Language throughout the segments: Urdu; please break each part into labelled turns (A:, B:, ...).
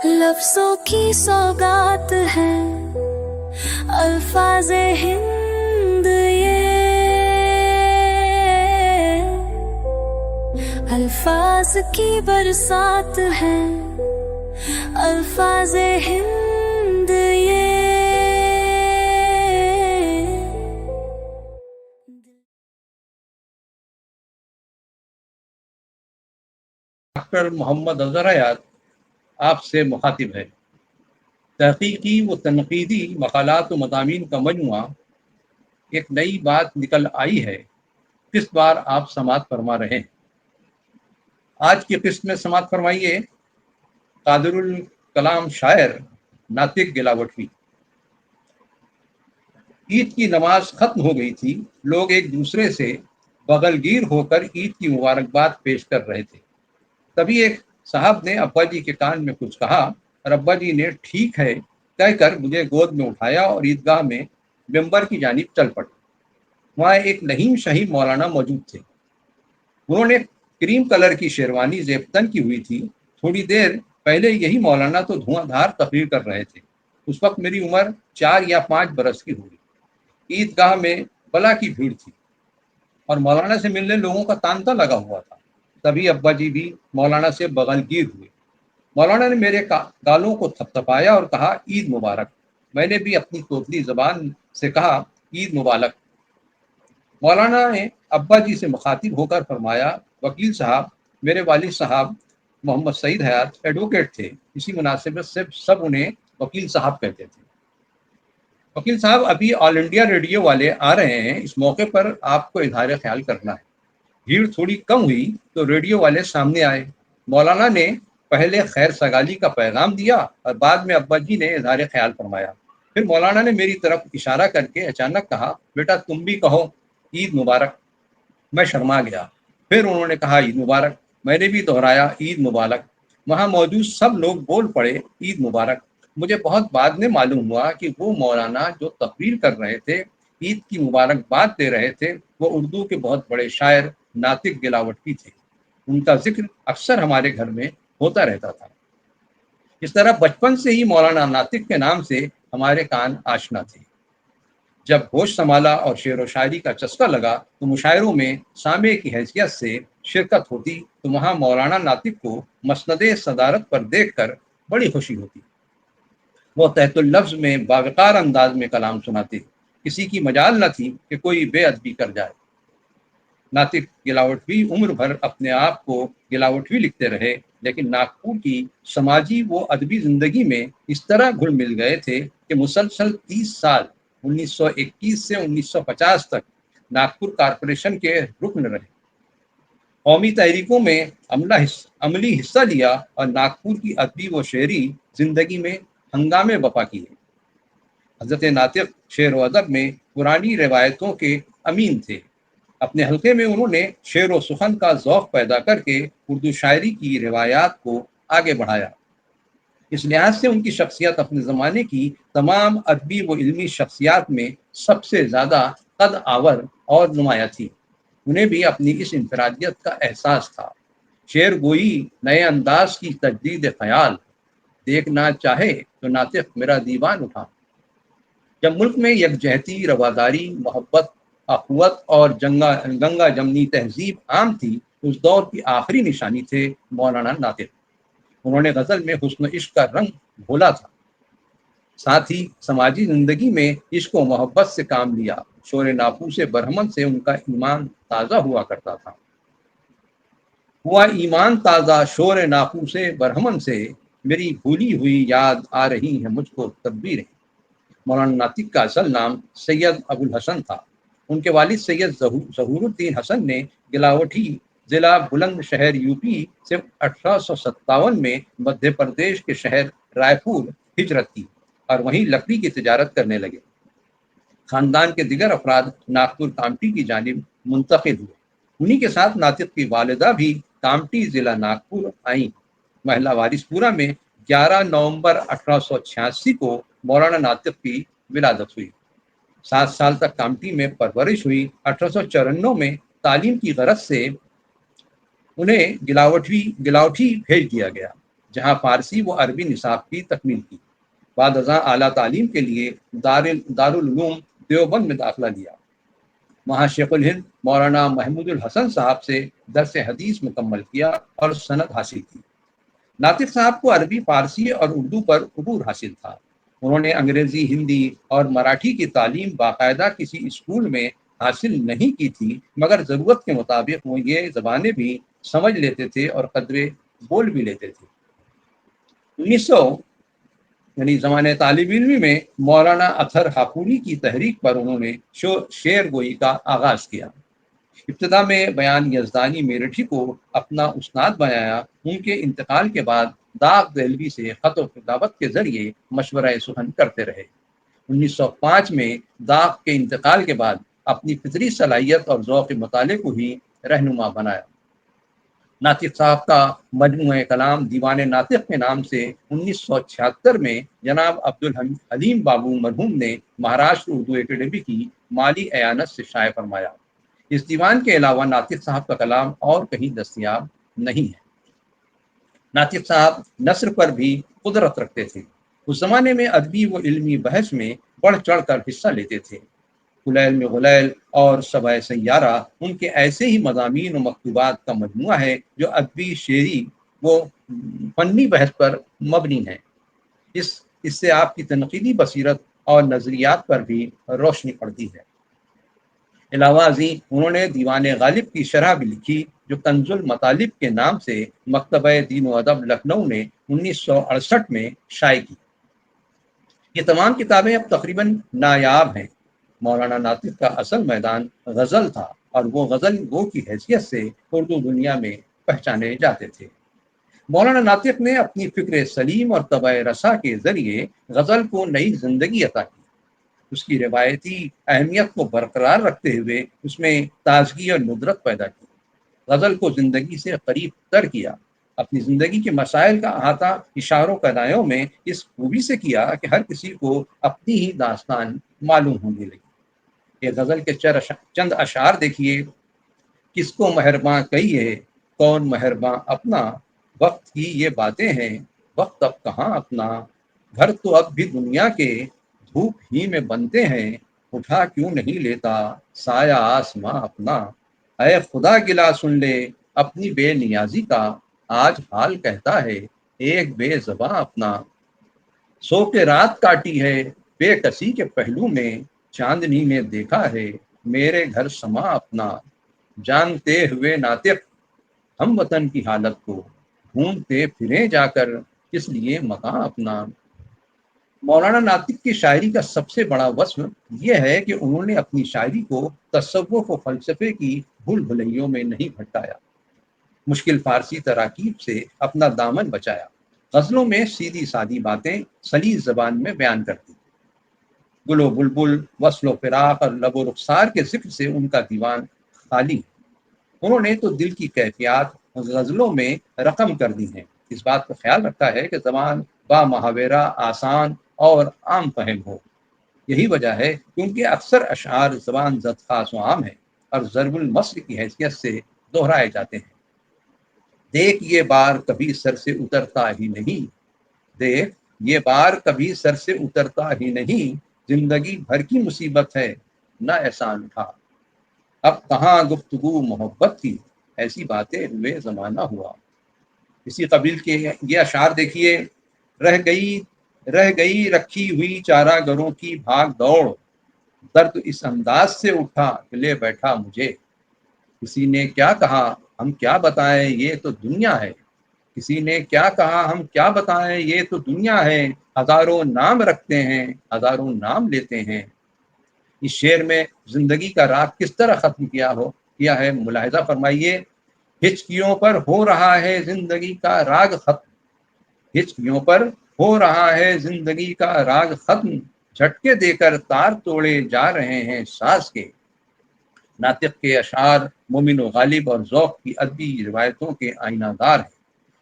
A: لفظوں کی سوگات ہے الفاظ ہند یہ، الفاظ کی برسات ہے الفاظ ہند یہ۔
B: ڈاکٹر محمد اظہر حیات آپ سے مخاطب ہے۔ تحقیقی و تنقیدی مقالات و مضامین کا مجموعہ ایک نئی بات نکل آئی ہے، کس بار آپ سماعت فرما رہے ہیں۔ آج کی قسط میں سماعت فرمائیے قادر الکلام شاعر ناطق گلاوٹوی۔ عید کی نماز ختم ہو گئی تھی، لوگ ایک دوسرے سے بغل گیر ہو کر عید کی مبارکباد پیش کر رہے تھے۔ تبھی ایک صاحب نے ابا جی کے کان میں کچھ کہا اور ابا جی نے ٹھیک ہے کہہ کر مجھے گود میں اٹھایا اور عیدگاہ میں ممبر کی جانب چل پڑے۔ وہاں ایک نہیم شہیم مولانا موجود تھے۔ انہوں نے کریم کلر کی شیروانی زیبتن کی ہوئی تھی۔ تھوڑی دیر پہلے یہی مولانا تو دھواں دھار تقریر کر رہے تھے۔ اس وقت میری عمر 4 یا 5 برس کی ہوگی۔ عیدگاہ میں بلا کی بھیڑ تھی اور مولانا سے ملنے لوگوں کا تانتا لگا ہوا تھا۔ تبھی ابا جی بھی مولانا سے بغل گیر ہوئے۔ مولانا نے میرے گالوں کو تھپتھپایا اور کہا عید مبارک۔ میں نے بھی اپنی توتلی زبان سے کہا عید مبارک۔ مولانا نے ابا جی سے مخاطب ہو کر فرمایا وکیل صاحب، میرے والد صاحب محمد سعید حیات ایڈوکیٹ تھے، اسی مناسبت سے سب انہیں وکیل صاحب کہتے تھے۔ وکیل صاحب، ابھی آل انڈیا ریڈیو والے آ رہے ہیں، اس موقع پر آپ کو اظہار خیال کرنا ہے۔ بھیڑ تھوڑی کم ہوئی تو ریڈیو والے سامنے آئے۔ مولانا نے پہلے خیر سگالی کا پیغام دیا اور بعد میں ابا جی نے اظہار خیال فرمایا۔ پھر مولانا نے میری طرف اشارہ کر کے اچانک کہا بیٹا تم بھی کہو عید مبارک۔ میں شرما گیا۔ پھر انہوں نے کہا عید مبارک۔ میں نے بھی دہرایا عید مبارک۔ وہاں موجود سب لوگ بول پڑے عید مبارک۔ مجھے بہت بعد میں معلوم ہوا کہ وہ مولانا جو تقریر کر رہے تھے، عید کی مبارکباد دے رہے تھے، وہ اردو کے بہت بڑے شاعر ناطق گلاوٹوی تھے۔ ان کا ذکر اکثر ہمارے گھر میں ہوتا رہتا تھا۔ اس طرح بچپن سے ہی مولانا ناطق کے نام سے ہمارے کان آشنا تھے۔ جب ہوش سنبھالا اور شعر و شاعری کا چسکا لگا تو مشاعروں میں سامع کی حیثیت سے شرکت ہوتی تو وہاں مولانا ناطق کو مسند صدارت پر دیکھ کر بڑی خوشی ہوتی۔ وہ تحت اللفظ میں باوقار انداز میں کلام سناتے، کسی کی مجال نہ تھی کہ کوئی بے ادبی کر جائے۔ ناطق گلاوٹوی عمر بھر اپنے آپ کو گلاوٹوی لکھتے رہے، لیکن ناگپور کی سماجی و ادبی زندگی میں اس طرح گھل مل گئے تھے کہ مسلسل 30 سال 1921 سے 1950 تک ناگپور کارپوریشن کے رکن رہے۔ قومی تحریکوں میں عملی حصہ لیا اور ناگپور کی ادبی و شعری زندگی میں ہنگامے بپا کیے۔ حضرت ناطق شعر و ادب میں پرانی روایتوں کے امین تھے۔ اپنے حلقے میں انہوں نے شعر و سخن کا ذوق پیدا کر کے اردو شاعری کی روایات کو آگے بڑھایا۔ اس لحاظ سے ان کی شخصیت اپنے زمانے کی تمام ادبی و علمی شخصیات میں سب سے زیادہ قد آور اور نمایاں تھی۔ انہیں بھی اپنی اس انفرادیت کا احساس تھا۔ شعر گوئی نئے انداز کی تجدید خیال، دیکھنا چاہے تو ناطق میرا دیوان اٹھا۔ جب ملک میں یکجہتی، رواداری، محبت، اخوت اور گنگا جمنی تہذیب عام تھی، اس دور کی آخری نشانی تھے مولانا ناطق۔ انہوں نے غزل میں حسن عشق کا رنگ گھولا تھا، ساتھ ہی سماجی زندگی میں عشق و محبت سے کام لیا۔ شور ناپوس برہمن سے ان کا ایمان تازہ ہوا کرتا تھا۔ ہوا ایمان تازہ شور ناپوس برہمن سے، میری بھولی ہوئی یاد آ رہی ہے مجھ کو تدبیریں۔ مولانا ناطق کا اصل نام سید ابو الحسن تھا۔ ان کے والد سید ظہور الدین حسن نے گلاوٹھی ضلع بلند شہر یوپی سے 1857 میں مدھیہ پردیش کے شہر رائے پور ہجرت کی اور وہیں لکڑی کی تجارت کرنے لگے۔ خاندان کے دیگر افراد ناگپور کامٹی کی جانب منتقل ہوئے۔ انہی کے ساتھ ناطق کی والدہ بھی کامٹی ضلع ناگپور آئیں۔ محلہ وارث پورہ میں 11 نومبر 1886 کو مولانا ناطق کی ولادت ہوئی۔ 7 سال تک کامٹی میں پرورش ہوئی۔ 1894 میں تعلیم کی غرض سے انہیں گلاوٹھی بھیج دیا گیا۔ جہاں فارسی و عربی نصاب کی تکمیل کی۔ بعد ازاں اعلیٰ تعلیم کے لیے دارالعلوم دیوبند میں داخلہ لیا۔ وہاں شیخ الہند مولانا محمود الحسن صاحب سے درس حدیث مکمل کیا اور سند حاصل کی۔ ناطق صاحب کو عربی، فارسی اور اردو پر عبور حاصل تھا۔ انہوں نے انگریزی، ہندی اور مراٹھی کی تعلیم باقاعدہ کسی اسکول میں حاصل نہیں کی تھی، مگر ضرورت کے مطابق وہ یہ زبانیں بھی سمجھ لیتے تھے اور قدرے بول بھی لیتے تھے۔ 1900 یعنی زمانے طالب علمی میں مولانا اطہر حاپوری کی تحریک پر انہوں نے شعر گوئی کا آغاز کیا۔ ابتدا میں بیان یزدانی میرٹھی کو اپنا استاد بنایا۔ ان کے انتقال کے بعد داغ دہلوی سے خط و کتابت کے ذریعے مشورہ سخن کرتے رہے۔ 1905 میں داغ کے انتقال کے بعد اپنی فطری صلاحیت اور ذوق مطالعے کو ہی رہنما بنایا۔ ناطق صاحب کا مجموعہ کلام دیوان ناطق کے نام سے 1976 میں جناب عبدالحلیم بابو مرحوم نے مہاراشٹر اردو اکیڈمی کی مالی اعانت سے شائع فرمایا۔ اس دیوان کے علاوہ ناطق صاحب کا کلام اور کہیں دستیاب نہیں ہے۔ ناطق صاحب نثر پر بھی قدرت رکھتے تھے۔ اس زمانے میں ادبی و علمی بحث میں بڑھ چڑھ کر حصہ لیتے تھے۔ غلیل میں غلیل اور صبح سیارہ ان کے ایسے ہی مضامین و مکتوبات کا مجموعہ ہے جو ادبی، شعری و فنی بحث پر مبنی ہے۔ اس سے آپ کی تنقیدی بصیرت اور نظریات پر بھی روشنی پڑتی ہے۔ علاوہ ازیں انہوں نے دیوان غالب کی شرح بھی لکھی، جو کنز المطالب کے نام سے مکتبہ دین و ادب لکھنؤ نے 1968 میں شائع کی۔ یہ تمام کتابیں اب تقریباً نایاب ہیں۔ مولانا ناطق کا اصل میدان غزل تھا، اور وہ غزل گو کی حیثیت سے اردو دنیا میں پہچانے جاتے تھے۔ مولانا ناطق نے اپنی فکر سلیم اور طبع رسا کے ذریعے غزل کو نئی زندگی عطا کی۔ اس کی روایتی اہمیت کو برقرار رکھتے ہوئے اس میں تازگی اور ندرت پیدا کی، غزل کو زندگی سے قریب تر کیا۔ اپنی زندگی کے مسائل کا احاطہ اشاروں کدایوں میں اس خوبی سے کیا کہ ہر کسی کو اپنی ہی داستان معلوم ہونے لگی۔ یہ غزل کے چند اشعار دیکھیے۔ کس کو مہرباں کہیے، کون مہرباں اپنا، وقت کی یہ باتیں ہیں، وقت اب کہاں اپنا، گھر تو اب بھی دنیا کے دھوپ ہی میں بنتے ہیں، اٹھا کیوں نہیں لیتا سایہ آسماں اپنا، اے خدا گلا سن لے اپنی بے نیازی کا، آج حال کہتا ہے ایک بے زباں اپنا، سو کے رات کاٹی ہے بے کسی کے پہلو میں، چاندنی میں دیکھا ہے میرے گھر سما اپنا، جانتے ہوئے ناطق ہم وطن کی حالت کو، ڈھونڈتے پھریں جا کر کس لیے مکان اپنا۔ مولانا ناطق کی شاعری کا سب سے بڑا وصف یہ ہے کہ انہوں نے اپنی شاعری کو تصوف و فلسفے کی بھول بھلیوں میں نہیں بھٹکایا، مشکل فارسی تراکیب سے اپنا دامن بچایا۔ غزلوں میں سیدھی سادی باتیں سلیس زبان میں بیان کرتی، گل و بلبل، وصل و فراق اور لب و رخسار کے ذکر سے ان کا دیوان خالی ہے۔ انہوں نے تو دل کی کیفیات غزلوں میں رقم کر دی ہیں۔ اس بات کا خیال رکھا ہے کہ زبان با محاورہ، آسان اور عام فہم ہو۔ یہی وجہ ہے کہ ان کے اکثر اشعار زبان زد خاص و عام ہیں اور ضرب المثل کی حیثیت سے دہرائے جاتے ہیں۔ دیکھ یہ بار کبھی سر سے اترتا ہی نہیں، دیکھ یہ بار کبھی سر سے اترتا ہی نہیں، زندگی بھر کی مصیبت ہے نہ احسان اٹھا، اب کہاں گفتگو محبت کی، ایسی باتیں ہوئے زمانہ ہوا۔ اسی قبیل کے یہ اشعار دیکھیے۔ رہ گئی رکھی ہوئی چارہ گروں کی بھاگ دوڑ، درد اس انداز سے اٹھا کہ لے بیٹھا مجھے، کسی نے کیا کہا ہم کیا بتائیں یہ تو دنیا ہے، کسی نے کیا کہا ہم کیا بتائیں یہ تو دنیا ہے، ہزاروں نام رکھتے ہیں ہزاروں نام لیتے ہیں۔ اس شعر میں زندگی کا راگ کس طرح ختم کیا ہے ملاحظہ فرمائیے۔ ہچکیوں پر ہو رہا ہے زندگی کا راگ ختم، ہچکیوں پر ہو رہا ہے زندگی کا راگ ختم، جھٹکے دے کر تار توڑے جا رہے ہیں ساز کے۔ ناطق کے اشعار مومن و غالب اور ذوق کی ادبی روایتوں کے آئینہ دار ہیں۔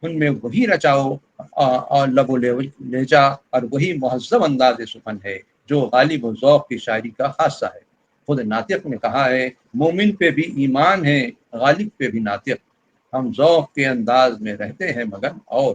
B: ان میں وہی رچاؤ اور لب و لہجہ اور وہی مہذب انداز سخن ہے جو غالب و ذوق کی شاعری کا خاصہ ہے۔ خود ناطق نے کہا ہے، مومن پہ بھی ایمان ہے، غالب پہ بھی ناطق، ہم ذوق کے انداز میں رہتے ہیں مگن اور